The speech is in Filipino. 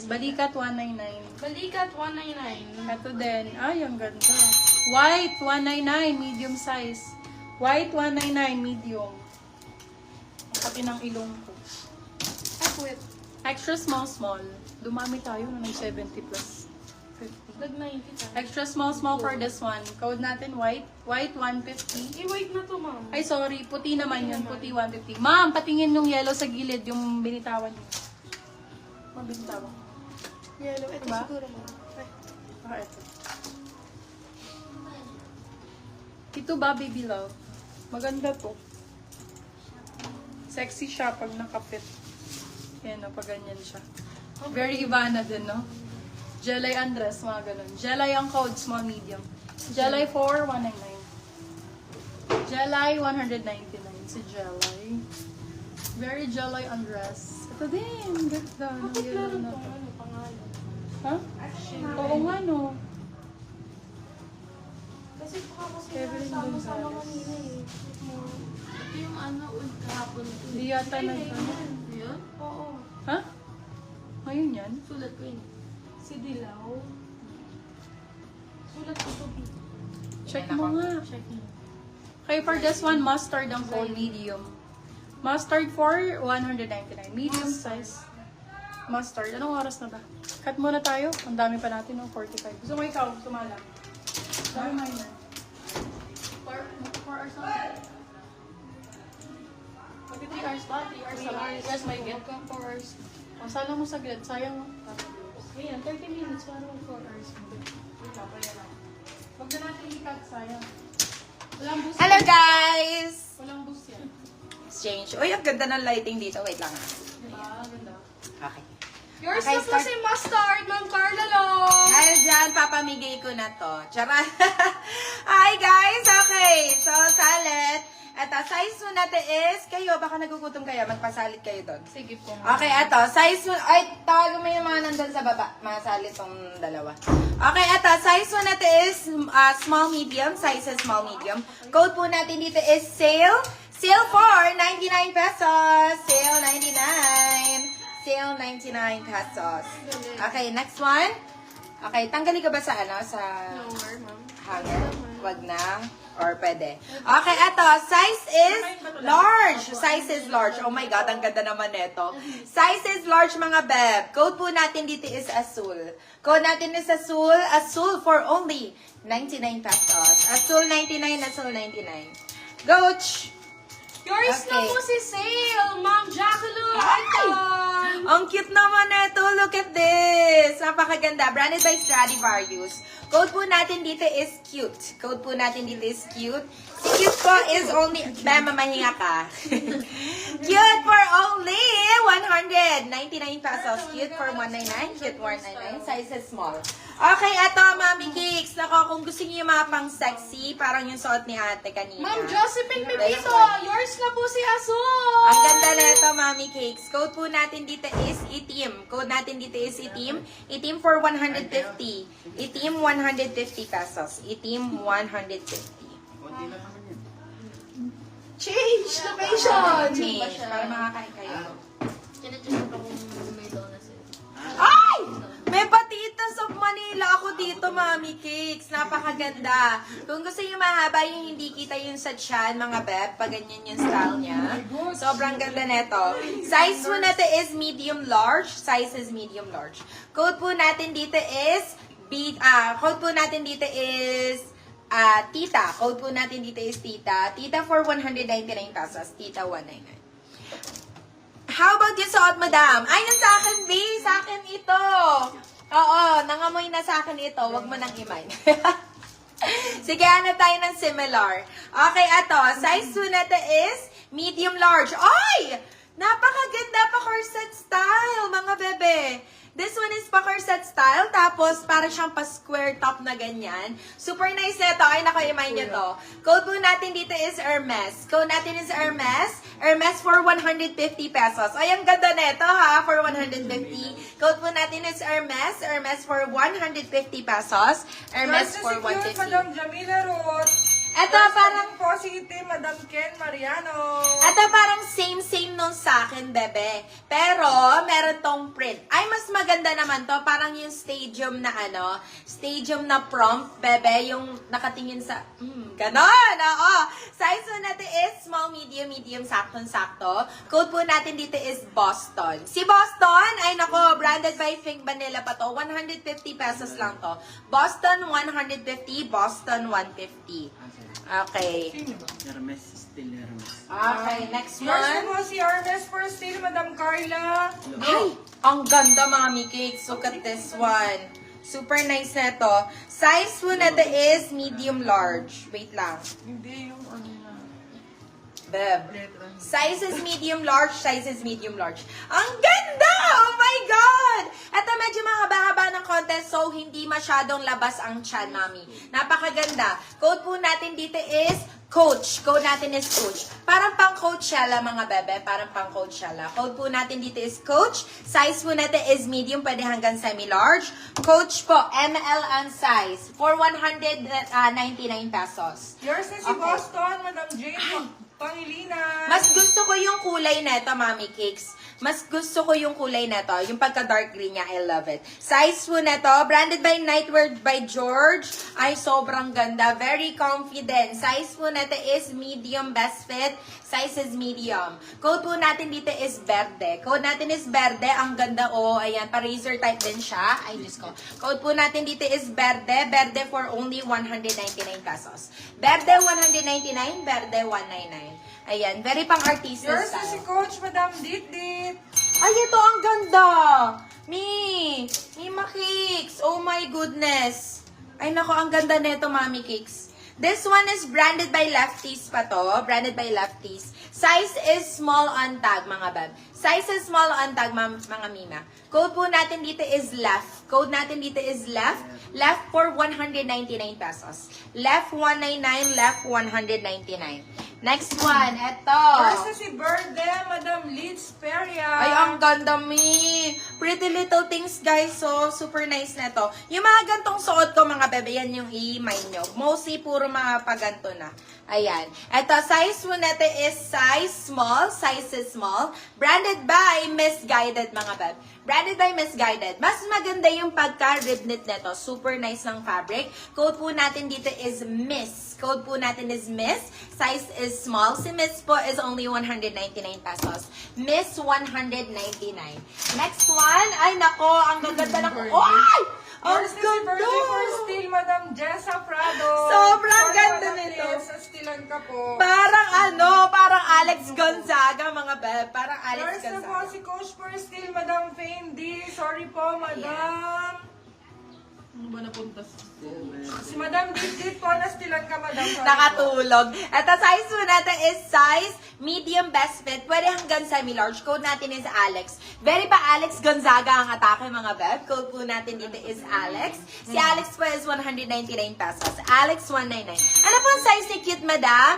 Balikat 199. Balikat 199. Ito din. Ay, ang ganda. White 199, medium size. White 199, medium. Ang pati ng ilong ko. Ay, wait. Extra small. Dumami tayo na may 70 plus. 50. Lag 90 tayo. Extra small for this one. Code natin white. White 150. I-wait na to, ma'am. Ay, sorry. Puti naman yun. Puti 150. Ma'am, patingin yung yellow sa gilid. Yung binitawan niyo. Mabinitawan. Yellow. Ito Diba? siguro, ma'am. Ay. Ito. Ito ba, baby love? Maganda to. Sexy siya pag nakapit. Yan o, pag ganyan siya. Very Ivana din, no? Jelay Andres, mga ganun. Jelay ang code, small, medium. Jelay 4, 199. Jelay 199 si Jelay. Very Jelay Andres. Ito din, ganda. Bakit Yellow meron na tong to. ano, pangalan? Ha? Oo nga, no? Kasi baka kasi Evelyn sama-sama Gonzalez. kanina eh. Ito yung ano, kahapon. Hindi yata nag-ano. Yun? Oo. Ha? Ngayon yan? Sulat ko yun. Si Dilaw. Sulat ko to. Check mo nga. Check mo. Okay, for this one, mustard ang code, medium. Mustard for 199. Medium size. Mustard. Anong oras na ba? Cut muna tayo. Ang dami pa natin, no? 45. Gusto mo ikaw, sumala. Dami minor. 4 hours na. Pag 3 hours ba? 3 hours na lang. Yes, may get. 4 hours. O, sala mo saglit. Sayang mo. Ayan, 30 minutes. Parang 4 hours. Ikaw, kaya lang. Huwag na natin i-cut, sayang. Walang boost. Hello guys! Walang boost yan. Exchange. Uy, ang ganda ng lighting dito. Wait lang. Diba? Ganda. Okay. Yours Okay, na po start. si Mustard, Ma'am Carla Long! Dahil dyan, papamigay ko na to. Charot. Hi guys! Okay. So, salit. Eto, size mo natin is, kayo, baka nagugutom kayo, magpasalit kayo doon. Sige po. Okay, eto, size mo, ay, tawagan mo yung mga nandun sa baba. Masalit tong dalawa. Okay, eto, size mo natin is small, medium. Size is small, medium. Code po natin dito is sale. Sale for 99 pesos. Sale 99. Sale 99 pesos. Okay, next one. Okay, tanggalin ka ba sa ano? Sa Lower, ma'am. hanger? Wag na. Or pwede. Okay, eto. Size is large. Size is large. Oh my God, ang ganda naman neto. Size is large, mga beb. Code po natin dito is Azul. Code natin is Azul. Azul for only 99 pesos. Azul 99, Azul 99. Goch! Yours na Okay. po si Sale, Ma'am Jacqueline! Ay! Icon! Ang cute naman neto. Look at this. Napakaganda. Branded by Stradivarius. Code po natin dito is cute. Code po natin dito is cute. Si cute po is only... Bema, mahinga ka. Cute for only 199 pesos. Cute for 199. Cute 199. Size is small. Okay, eto, Mami Cakes. Nako, kung gusto niyo yung mga pang sexy, parang yung suot ni ate kanina. Ma'am Josephine This Pepito, one. yours na po si Azul! Ang ganda na ito, Mami Cakes. Code po natin dito is itim. Code natin dito is itim. Itim for 150. Itim, 150 pesos. Itim, 150. Change location! Change. Para makakain kayo. Kinacheck ko kung may donuts yun. Ay! May patitas of Manila ako dito, Mami Cakes. Napakaganda. Kung gusto niyo mahaba yung hindi kita yung sa chan, mga beb, pag ganyan yung style niya. Sobrang ganda neto. Size po natin is medium large. Size is medium large. Code po natin dito is code po natin dito is Tita. Code po natin dito is Tita. Tita for 199 pesos. Tita 199. How about yung suot, madam? Ay, nasa akin, B. Sa akin ito. Oo, nangamoy na sa akin ito. Huwag mo nang imay. Sige, ano tayo ng similar. Okay, ato. Size po natin is medium large. Ay! Napakaganda pa corset style, mga bebe. This one is pa corset style, tapos para siyang pa square top na ganyan. Super nice na ito. Ay, naku, imay niyo to. Code po natin dito is Hermes. Code natin is Hermes. Hermes for 150 pesos. Ay, ang ganda na ito, ha, for 150. Code po natin is Hermes. Hermes for 150 pesos. Hermes for 150. Madam Jamila Roth. Ito, parang po City, Madam Ken Mariano. Ito parang same nung sa akin, bebe. Pero, meron tong print. Ay, mas maganda naman to. Parang yung stadium na stadium na prompt, bebe. Yung nakatingin sa, ganon, oo. Size po natin is small, medium, sakto-sakto. Code po natin dito is Boston. Si Boston, ay nako, branded by Pink Vanilla pa to. 150 pesos lang to. Boston, 150. Boston, 150. Okay. Hermes, still Hermes. Okay, next Yours na one. po si Hermes for sale, Madam Carla. Ay, ang ganda, Mami Cakes. Look at this one. Super nice na ito. Size po na is medium large. Wait lang. Hindi yung ano na. Beb. Letra. Size is medium large, size is medium large. Ang ganda! Oh my God! Ito medyo mahaba-haba ng konti, so hindi masyadong labas ang tiyan, Mami. Napakaganda. Code po natin dito is Coach. Code natin is Coach. Parang pang Coachella, mga bebe. Parang pang Coachella. Code po natin dito is Coach. Size po natin is medium, pwede hanggang semi-large. Coach po, ML ang size. For 199 pesos. Yours na si Okay. Boston, Madam Jane Pangilinan. Mas gusto ko yung kulay neto, Mami Cakes. Mas gusto ko yung kulay neto. Yung pagka-dark green niya, I love it. Size po neto, branded by Nightwear by George. Ay, sobrang ganda. Very confident. Size po neto is medium, best fit. Size is medium. Code po natin dito is Verde. Code natin is Verde. Ang ganda, oh. Ayan, pa-razor type din siya. Ay, Diyos ko. Code po natin dito is Verde. Verde for only 199 pesos. Verde 199, Verde 199. Ayan, very pang-artista Yours na si style. Coach, Madam Dit. Ay, ito ang ganda! Mima Cakes! Oh my goodness! Ay, nako, ang ganda nito, Mami Cakes. This one is branded by Lefties pa to. Branded by Lefties. Size is small on tag, mga bab. Size is small on tag, mga Mima. Code po natin dito is left. Code natin dito is left. Left for 199 pesos. Left 199, left 199. Next one, eto. Yours na si Verde, Madam Liz Peria. Ay, ang ganda, Mi. Pretty little things, guys. So, super nice na to. Yung mga gantong suot ko, mga bebe, yan yung i-mine nyo. Mostly, puro mga paganto na. Ayan. Ito, size mo natin is size small. Size is small. Branded by Misguided, mga bebe. Branded by Misguided. Mas maganda yung pagka-rib knit nito. Super nice ng fabric. Code po natin dito is Miss. Code po natin is Miss. Size is small. Si Miss po is only 199 pesos. Miss 199. Next one. Ay, nako. Ang gaganda ng... Ay! Ang Yours na si Verde for ganda! Steel, Madam Jessa Prado. Sobrang For ganda Madam nito. Sa stilan ka po. Parang Alex Gonzaga, mga beb. Parang Alex Yours na po Gonzaga. si Coach for Steel, Madam Fane D. Sorry po, Madam. Ano ba napunta? Si Madam Dit po, nastilan ka, Madam. Sorry po. Nakatulog. At ang size po natin is size medium best fit. Pwede hanggang semi-large. Code natin is Alex. Very pa Alex Gonzaga ang atake, mga beb. Code po natin dito is Alex. Si Alex po is 199 pesos. Alex 199. Ano po ang size ni cute, madam?